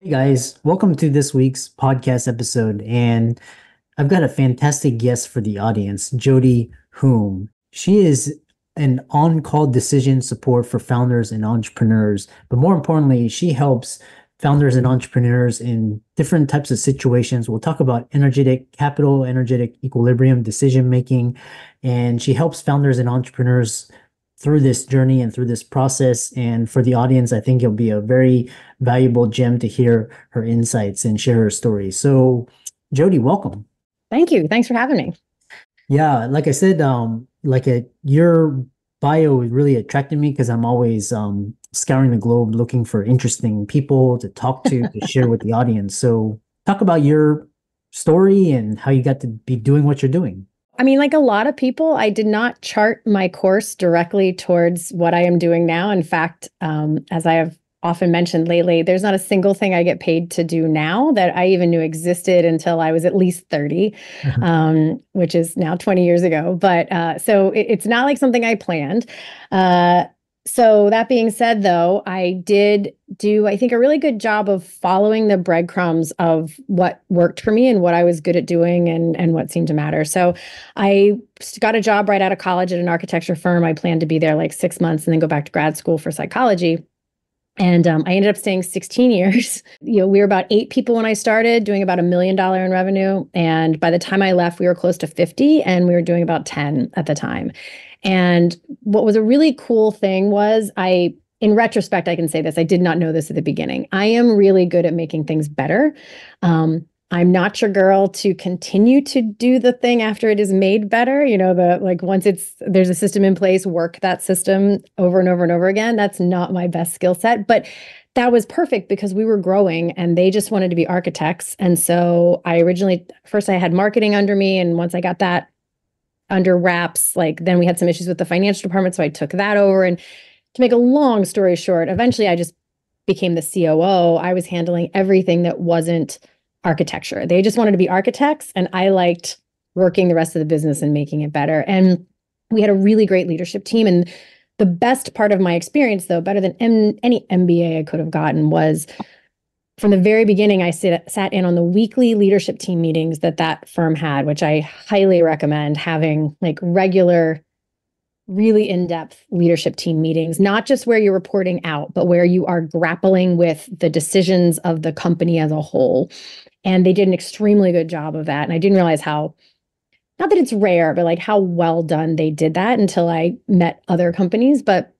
Hey guys, welcome to this week's podcast episode. And I've got a fantastic guest for the audience, Jodi Hume. She is an on-call decision support for founders and entrepreneurs. But more importantly, she helps founders and entrepreneurs in different types of situations. We'll talk about energetic capital, energetic equilibrium, decision making, and she helps founders and entrepreneurs through this journey and through this process. And for the audience, I think it'll be a very valuable gem to hear her insights and share her story. So, Jodi, welcome. Thank you. Thanks for having me. Yeah, like I said, your bio really attracted me because I'm always scouring the globe looking for interesting people to talk to share with the audience. So, talk about your story and how you got to be doing what you're doing. I mean, like a lot of people, I did not chart my course directly towards what I am doing now. In fact, as I have often mentioned lately, there's not a single thing I get paid to do now that I even knew existed until I was at least 30, which is now 20 years ago. But so it's not like something I planned. So that being said, though, I did do, I think, a really good job of following the breadcrumbs of what worked for me and what I was good at doing and what seemed to matter. So I got a job right out of college at an architecture firm. I planned to be there like 6 months and then go back to grad school for psychology. And I ended up staying 16 years. We were about 8 people when I started, doing about $1 million in revenue. And by the time I left, we were close to 50, and we were doing about 10 at the time. And what was a really cool thing was in retrospect, I can say this, I did not know this at the beginning. I am really good at making things better. I'm not your girl to continue to do the thing after it is made better. Once there's a system in place, work that system over and over and over again. That's not my best skill set, but that was perfect because we were growing and they just wanted to be architects. And so first I had marketing under me. And once I got that under wraps, then we had some issues with the financial department. So I took that over. And to make a long story short, eventually I just became the COO. I was handling everything that wasn't architecture. They just wanted to be architects, and I liked working the rest of the business and making it better. And we had a really great leadership team. And the best part of my experience, though, better than any MBA I could have gotten, was from the very beginning, I sat in on the weekly leadership team meetings that firm had, which I highly recommend having, regular, really in-depth leadership team meetings, not just where you're reporting out, but where you are grappling with the decisions of the company as a whole. And they did an extremely good job of that. And I didn't realize not that it's rare, but how well done they did that until I met other companies. But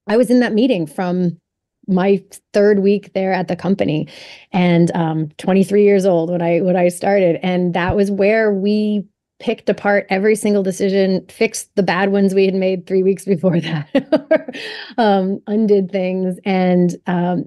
I was in that meeting from my third week there at the company, and 23 years old when I started. And that was where we picked apart every single decision, fixed the bad ones we had made 3 weeks before that, undid things, and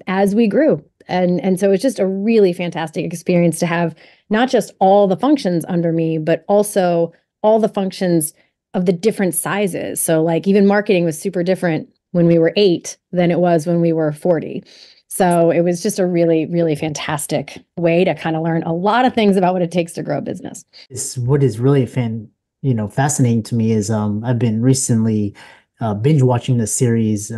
as we grew. And so it's just a really fantastic experience to have not just all the functions under me, but also all the functions of the different sizes. So even marketing was super different when we were 8 than it was when we were 40. So it was just a really, really fantastic way to kind of learn a lot of things about what it takes to grow a business. What is really fascinating to me is I've been recently binge watching the series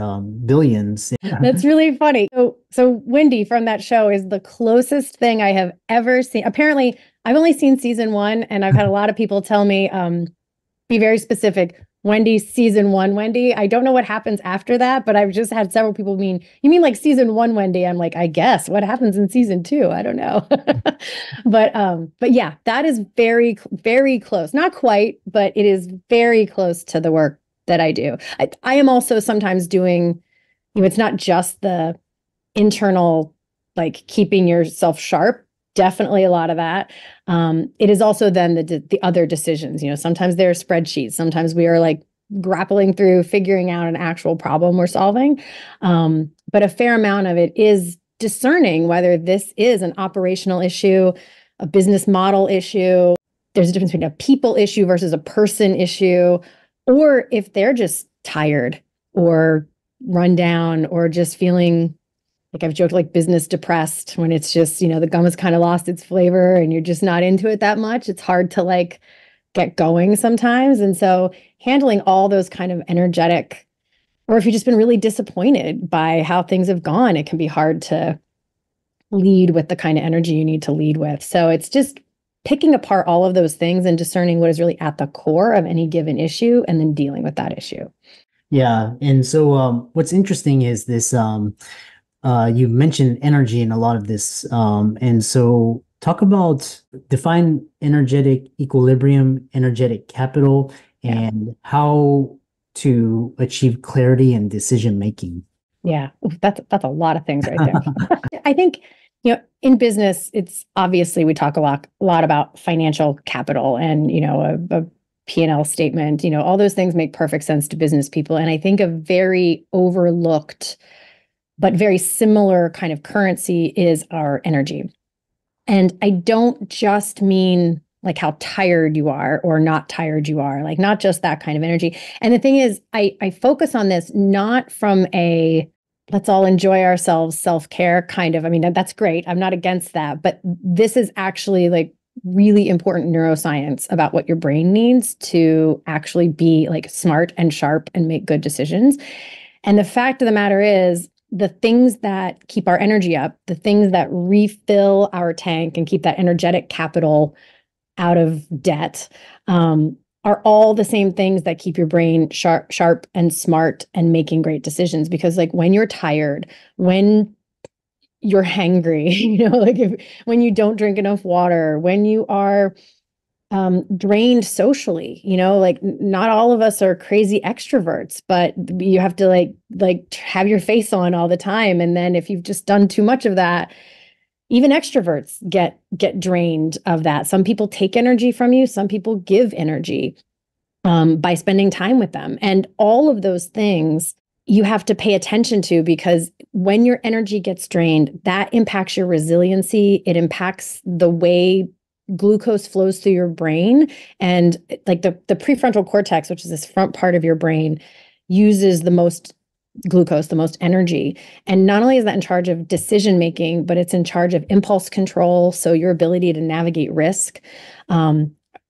Billions. That's really funny. So Wendy from that show is the closest thing I have ever seen. Apparently, I've only seen season 1, and I've had a lot of people tell me, be very specific. Wendy, season 1, Wendy. I don't know what happens after that, but I've just had several people you mean like season 1, Wendy? I'm like, I guess. What happens in season 2? I don't know. But yeah, that is very, very close. Not quite, but it is very close to the work that I do. I am also sometimes doing, it's not just the internal, keeping yourself sharp. Definitely a lot of that. It is also then the other decisions. Sometimes there are spreadsheets. Sometimes we are grappling through figuring out an actual problem we're solving. But a fair amount of it is discerning whether this is an operational issue, a business model issue. There's a difference between a people issue versus a person issue, or if they're just tired or run down or just feeling, I've joked, business depressed, when it's just, the gum has kind of lost its flavor and you're just not into it that much. It's hard to get going sometimes. And so handling all those kind of energetic, or if you've just been really disappointed by how things have gone, it can be hard to lead with the kind of energy you need to lead with. So it's just picking apart all of those things and discerning what is really at the core of any given issue and then dealing with that issue. Yeah. And so what's interesting is this you mentioned energy in a lot of this. And so talk about define energetic equilibrium, energetic capital, and how to achieve clarity and decision making. Yeah, that's a lot of things right there. I think, in business, it's obviously we talk a lot about financial capital and, a P&L statement, all those things make perfect sense to business people. And I think a very overlooked but very similar kind of currency is our energy. And I don't just mean like how tired you are or not tired you are, like not just that kind of energy. And the thing is, I focus on this not from a let's all enjoy ourselves self-care kind of, I mean, that's great. I'm not against that, but this is actually like really important neuroscience about what your brain needs to actually be like smart and sharp and make good decisions. And the fact of the matter is, the things that keep our energy up, the things that refill our tank and keep that energetic capital out of debt, are all the same things that keep your brain sharp and smart and making great decisions. Because like when you're tired, when you're hangry, when you don't drink enough water, when you are drained socially, like not all of us are crazy extroverts, but you have to like have your face on all the time. And then if you've just done too much of that, even extroverts get drained of that. Some people take energy from you. Some people give energy by spending time with them. And all of those things you have to pay attention to, because when your energy gets drained, that impacts your resiliency. It impacts the way glucose flows through your brain. And like the prefrontal cortex, which is this front part of your brain, uses the most glucose, the most energy. And not only is that in charge of decision making, but it's in charge of impulse control. So your ability to navigate risk.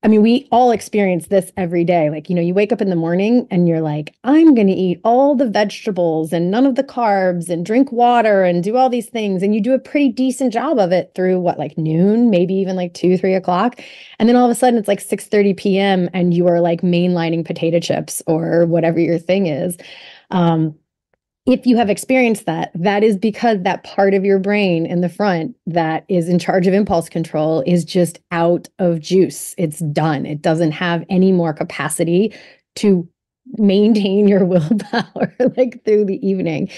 I mean, we all experience this every day. Like, you wake up in the morning and you're like, I'm going to eat all the vegetables and none of the carbs and drink water and do all these things. And you do a pretty decent job of it through like noon, maybe even like 2-3 o'clock. And then all of a sudden it's like 6:30 p.m. and you are like mainlining potato chips or whatever your thing is. If you have experienced that, that is because that part of your brain in the front that is in charge of impulse control is just out of juice. It's done. It doesn't have any more capacity to maintain your willpower like through the evening.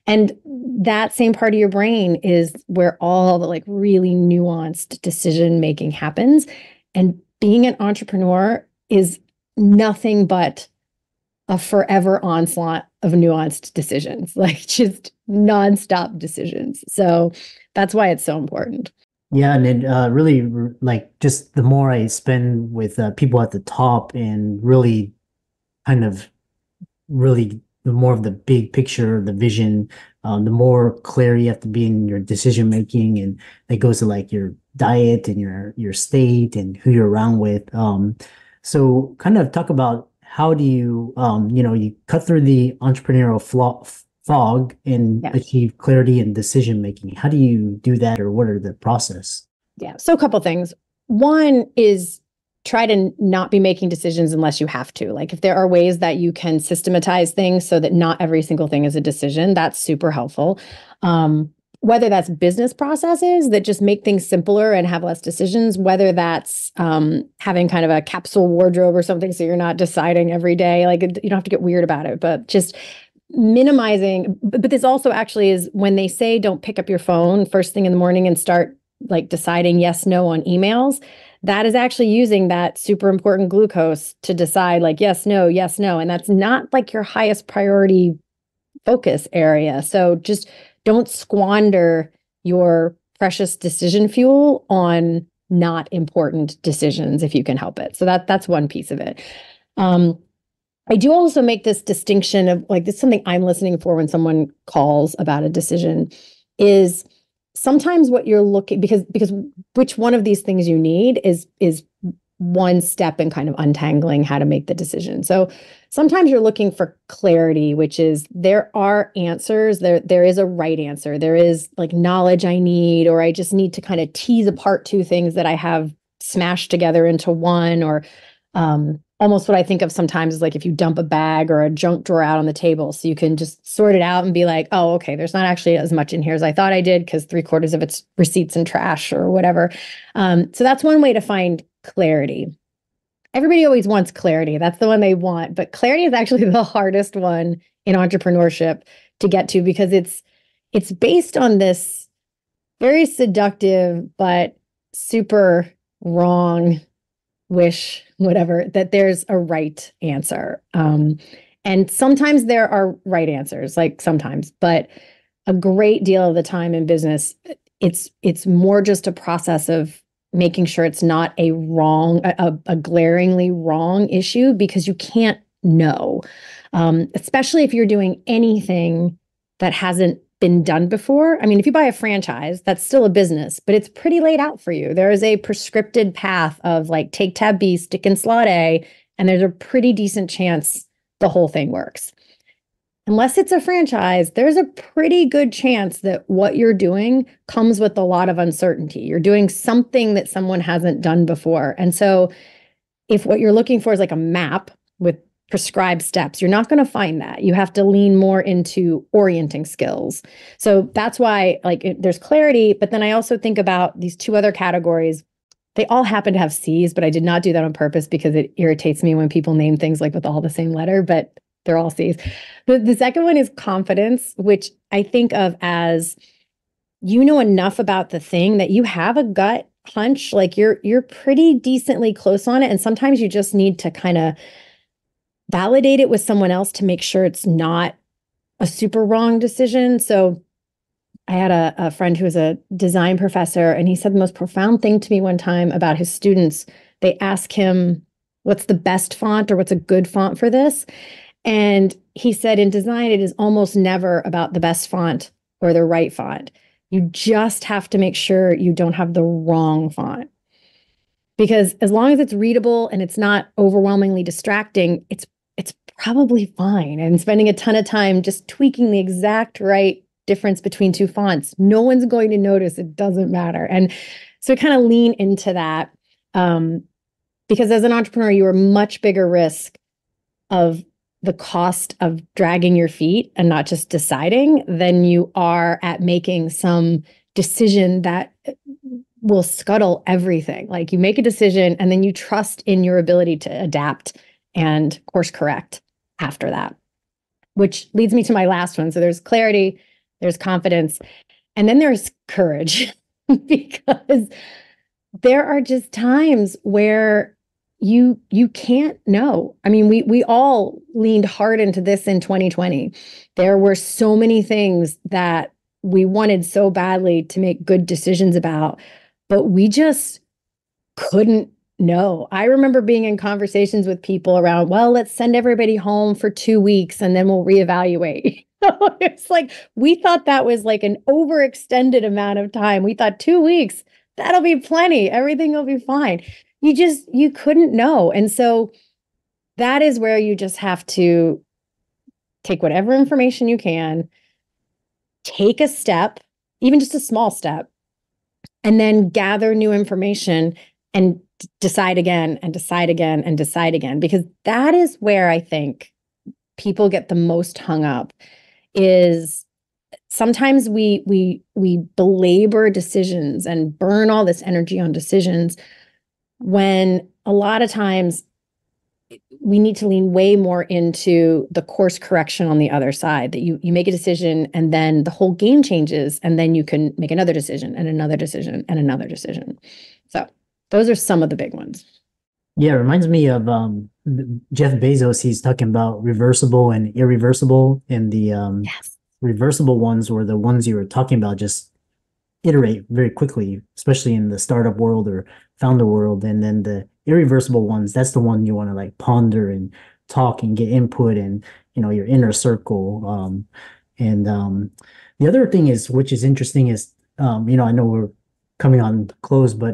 And that same part of your brain is where all the like really nuanced decision making happens. And being an entrepreneur is nothing but a forever onslaught of nuanced decisions, like just nonstop decisions. So that's why it's so important. Yeah, and it really like just the more I spend with people at the top and really kind of really the more of the big picture, the vision, the more clear you have to be in your decision making, and it goes to like your diet and your state and who you're around with. So kind of talk about how do you you cut through the entrepreneurial fog and achieve clarity and decision making. How do you do that, or what are the process? Yeah, so a couple things. One is try to not be making decisions unless you have to. Like if there are ways that you can systematize things so that not every single thing is a decision, that's super helpful. Whether that's business processes that just make things simpler and have less decisions, whether that's having kind of a capsule wardrobe or something so you're not deciding every day, like you don't have to get weird about it, but just minimizing. But this also actually is when they say don't pick up your phone first thing in the morning and start like deciding yes, no on emails, that is actually using that super important glucose to decide like yes, no, yes, no. And that's not like your highest priority focus area. So just don't squander your precious decision fuel on not important decisions if you can help it. So that's one piece of it. I do also make this distinction of like, this is something I'm listening for when someone calls about a decision, is sometimes what you're looking, because which one of these things you need is one step in kind of untangling how to make the decision. So sometimes you're looking for clarity, which is there are answers, there is a right answer. There is like knowledge I need, or I just need to kind of tease apart two things that I have smashed together into one, or almost what I think of sometimes is like if you dump a bag or a junk drawer out on the table, so you can just sort it out and be like, oh, okay, there's not actually as much in here as I thought I did because 3/4 of it's receipts and trash or whatever. So that's one way to find clarity. Everybody always wants clarity. That's the one they want. But clarity is actually the hardest one in entrepreneurship to get to because it's based on this very seductive but super wrong wish, whatever, that there's a right answer. And sometimes there are right answers, like sometimes, but a great deal of the time in business, it's more just a process of making sure it's not a glaringly wrong issue because you can't know, especially if you're doing anything that hasn't been done before. I mean, if you buy a franchise, that's still a business, but it's pretty laid out for you. There is a prescripted path of like take tab B, stick in slot A, and there's a pretty decent chance the whole thing works. Unless it's a franchise, there's a pretty good chance that what you're doing comes with a lot of uncertainty. You're doing something that someone hasn't done before. And so if what you're looking for is like a map with prescribed steps, you're not going to find that. You have to lean more into orienting skills. So that's why there's clarity, but then I also think about these two other categories. They all happen to have C's, but I did not do that on purpose because it irritates me when people name things like with all the same letter, but they're all C's. The second one is confidence, which I think of as you know enough about the thing that you have a gut hunch, like you're pretty decently close on it. And sometimes you just need to kind of validate it with someone else to make sure it's not a super wrong decision. So I had a friend who was a design professor, and he said the most profound thing to me one time about his students. They ask him, what's the best font or what's a good font for this? And he said, in design, it is almost never about the best font or the right font. You just have to make sure you don't have the wrong font. Because as long as it's readable and it's not overwhelmingly distracting, it's probably fine. And spending a ton of time just tweaking the exact right difference between two fonts, no one's going to notice. It doesn't matter. And so kind of lean into that because as an entrepreneur, you are much bigger risk of the cost of dragging your feet and not just deciding than you are at making some decision that will scuttle everything. Like you make a decision and then you trust in your ability to adapt and course correct after that, which leads me to my last one. So there's clarity, there's confidence, and then there's courage because there are just times where you can't know. I mean, we all leaned hard into this in 2020. There were so many things that we wanted so badly to make good decisions about, but we just couldn't know. I remember being in conversations with people around, well, let's send everybody home for 2 weeks and then we'll reevaluate. It's like, we thought that was like an overextended amount of time. We thought 2 weeks, that'll be plenty. Everything will be fine. You couldn't know. And so that is where you just have to take whatever information you can, take a step, even just a small step, and then gather new information and decide again and decide again and decide again. Because that is where I think people get the most hung up is sometimes we belabor decisions and burn all this energy on decisions when a lot of times we need to lean way more into the course correction on the other side, that you make a decision and then the whole game changes and then you can make another decision and another decision and another decision. So those are some of the big ones. Yeah, it reminds me of Jeff Bezos. He's talking about reversible and irreversible, and the Yes. reversible ones were the ones you were talking about, just iterate very quickly, especially in the startup world or founder world. And then the irreversible ones, that's the one you want to like ponder and talk and get input and, your inner circle. And the other thing is, which is interesting is, I know coming on close, but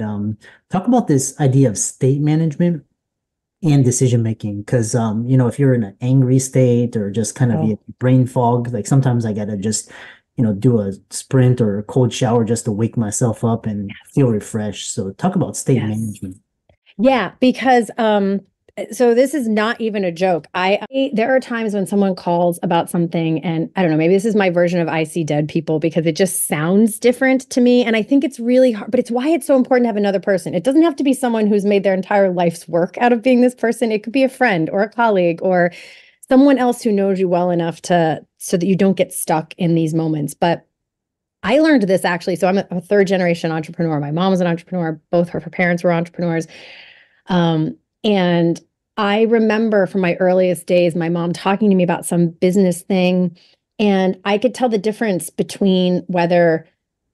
talk about this idea of state management and decision making. Because if you're in an angry state or just kind of Oh, brain fog, like sometimes I gotta just, do a sprint or a cold shower just to wake myself up and feel refreshed. So talk about state yes. management. Yeah, because so this is not even a joke. There are times when someone calls about something and I don't know, maybe this is my version of I see dead people because it just sounds different to me and I think it's really hard, but it's why it's so important to have another person. It doesn't have to be someone who's made their entire life's work out of being this person. It could be a friend or a colleague or someone else who knows you well enough to so that you don't get stuck in these moments. But I learned this actually. So I'm a third generation entrepreneur. My mom was an entrepreneur. Both her parents were entrepreneurs. And I remember from my earliest days, my mom talking to me about some business thing. And I could tell the difference between whether,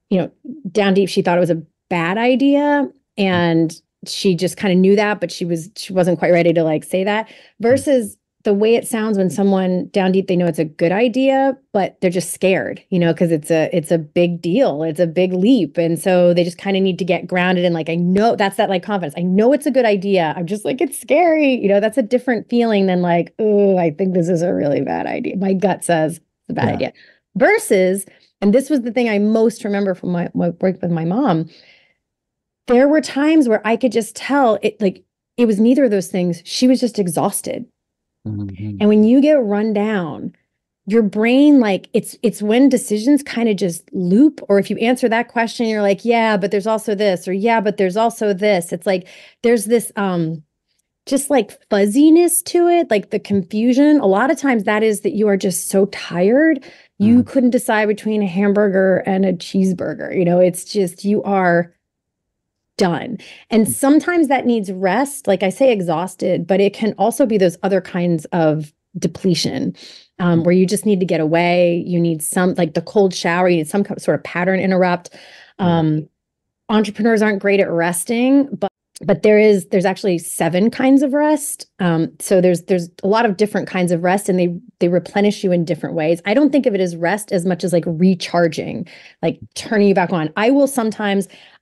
you know, down deep, she thought it was a bad idea. And she just kind of knew that, but she wasn't quite ready to like say that versus the way it sounds when someone down deep, they know it's a good idea, but they're just scared, because it's a big deal. It's a big leap. And so they just kind of need to get grounded and like, I know that's that like confidence. I know it's a good idea. I'm just like, it's scary. That's a different feeling than like, oh, I think this is a really bad idea. My gut says it's a bad Yeah. idea. Versus, and this was the thing I most remember from my work with my mom. There were times where I could just tell it was neither of those things. She was just exhausted. Mhm. And when you get run down, your brain, like it's when decisions kind of just loop, or if you answer that question, you're like, yeah, but there's also this, or yeah, but there's also this. It's like there's this just like fuzziness to it, like the confusion. A lot of times that is that you are just so tired, you Mhm. couldn't decide between a hamburger and a cheeseburger. It's just you are done. And sometimes that needs rest. Like I say, exhausted, but it can also be those other kinds of depletion where you just need to get away. You need some, like the cold shower, you need some sort of pattern interrupt. Yeah. Entrepreneurs aren't great at resting, but there's actually 7 kinds of rest. So there's a lot of different kinds of rest, and they replenish you in different ways. I don't think of it as rest as much as like recharging, like turning you back on. I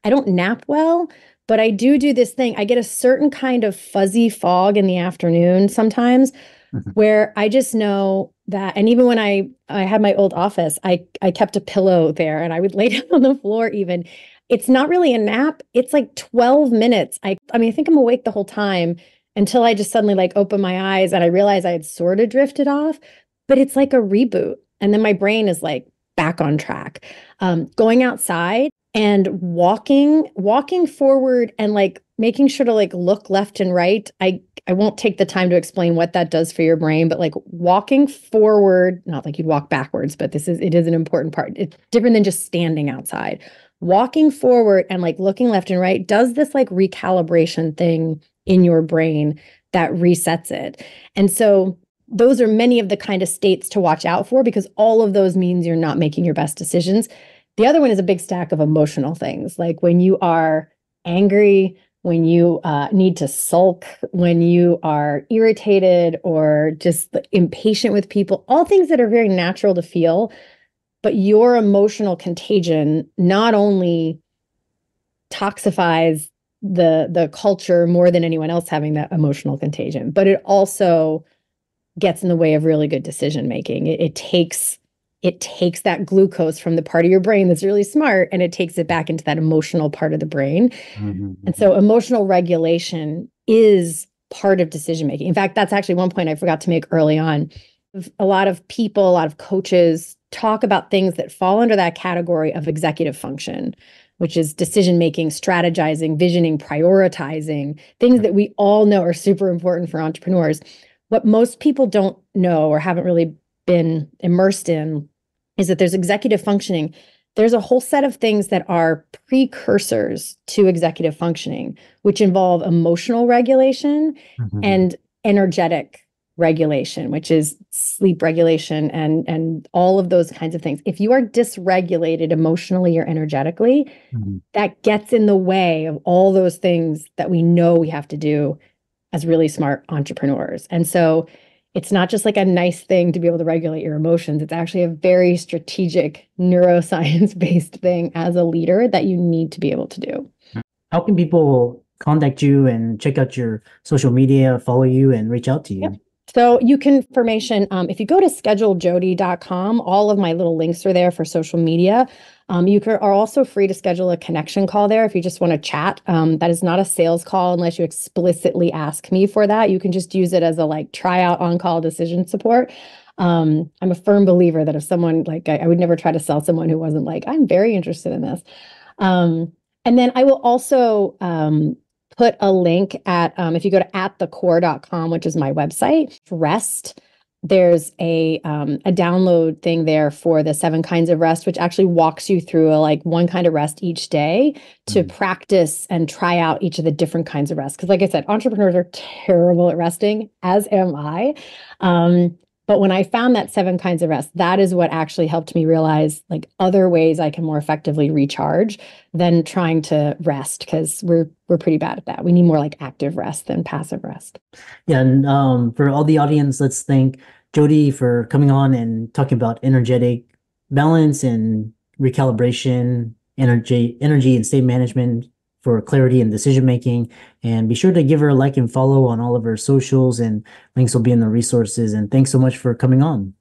don't nap well, but I do this thing. I get a certain kind of fuzzy fog in the afternoon sometimes Mhm. where I just know that, and even when I had my old office, I kept a pillow there and I would lay down on the floor even. It's not really a nap. It's like 12 minutes. I mean, I think I'm awake the whole time until I just suddenly like open my eyes and I realize I had sort of drifted off, but it's like a reboot. And then my brain is like back on track. Going outside and walking forward and like making sure to like look left and right. I won't take the time to explain what that does for your brain, but like walking forward, not like you'd walk backwards, but it is an important part. It's different than just standing outside. Walking forward and like looking left and right does this like recalibration thing in your brain that resets it. And so those are many of the kind of states to watch out for because all of those means you're not making your best decisions. The other one is a big stack of emotional things, like when you are angry, when you need to sulk, when you are irritated or just impatient with people, all things that are very natural to feel. But your emotional contagion not only toxifies the culture more than anyone else having that emotional contagion, but it also gets in the way of really good decision making. It takes that glucose from the part of your brain that's really smart and it takes it back into that emotional part of the brain. Mhm. And Mhm. so emotional regulation is part of decision making. In fact, that's actually one point I forgot to make early on. A lot of people, a lot of coaches talk about things that fall under that category of executive function, which is decision making, strategizing, visioning, prioritizing, things that we all know are super important for entrepreneurs. What most people don't know or haven't really been immersed in is that there's executive functioning. There's a whole set of things that are precursors to executive functioning, which involve emotional regulation Mhm. and energetic regulation, which is sleep regulation and all of those kinds of things. If you are dysregulated emotionally or energetically, Mhm. that gets in the way of all those things that we know we have to do as really smart entrepreneurs. And so it's not just like a nice thing to be able to regulate your emotions. It's actually a very strategic neuroscience-based thing as a leader that you need to be able to do. How can people contact you and check out your social media, follow you, and reach out to you? Yep. So you can information, if you go to schedulejodi.com, all of my little links are there for social media. Are also free to schedule a connection call there if you just want to chat. That is not a sales call unless you explicitly ask me for that. You can just use it as a like tryout on-call decision support. I'm a firm believer that if someone like I would never try to sell someone who wasn't like, I'm very interested in this. And then I will also put a link at, if you go to atthecore.com, which is my website, rest, there's a download thing there for the 7 kinds of rest, which actually walks you through like one kind of rest each day to practice and try out each of the different kinds of rest. Because like I said, entrepreneurs are terrible at resting, as am I. But when I found that 7 kinds of rest, that is what actually helped me realize like other ways I can more effectively recharge than trying to rest, because we're pretty bad at that. We need more like active rest than passive rest. Yeah, and for all the audience, let's thank Jodi for coming on and talking about energetic balance and recalibration, energy and state management for clarity and decision making. And be sure to give her a like and follow on all of her socials, and links will be in the resources. And thanks so much for coming on.